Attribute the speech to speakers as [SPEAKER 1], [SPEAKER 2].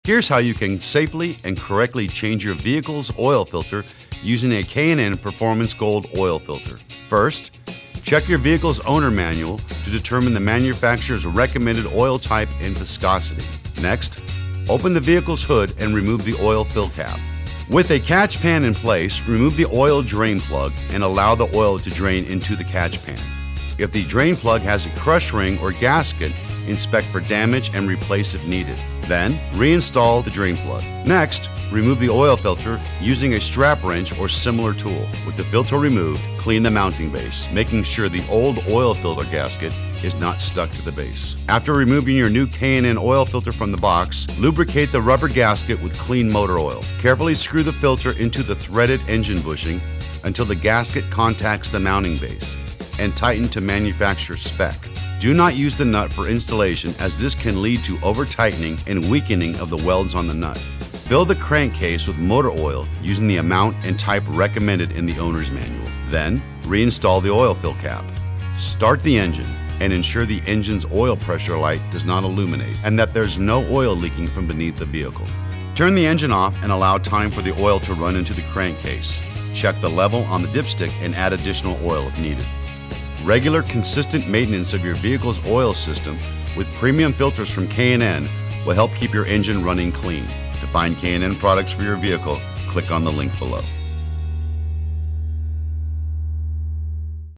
[SPEAKER 1] Here's how you can safely and correctly change your vehicle's oil filter using a K&N Performance Gold oil filter. First, check your vehicle's owner manual to determine the manufacturer's recommended oil type and viscosity. Next, open the vehicle's hood and remove the oil fill cap. With a catch pan in place, remove the oil drain plug and allow the oil to drain into the catch pan. If the drain plug has a crush ring or gasket, inspect for damage and replace if needed. Then, reinstall the drain plug. Next, remove the oil filter using a strap wrench or similar tool. With the filter removed, clean the mounting base, making sure the old oil filter gasket is not stuck to the base. After removing your new K&N oil filter from the box, lubricate the rubber gasket with clean motor oil. Carefully screw the filter into the threaded engine bushing until the gasket contacts the mounting base, and tighten to manufacturer's spec. Do not use the nut for installation, as this can lead to over-tightening and weakening of the welds on the nut. Fill the crankcase with motor oil using the amount and type recommended in the owner's manual. Then, reinstall the oil fill cap. Start the engine and ensure the engine's oil pressure light does not illuminate and that there's no oil leaking from beneath the vehicle. Turn the engine off and allow time for the oil to run into the crankcase. Check the level on the dipstick and add additional oil if needed. Regular, consistent maintenance of your vehicle's oil system with premium filters from K&N will help keep your engine running clean. To find K&N products for your vehicle, click on the link below.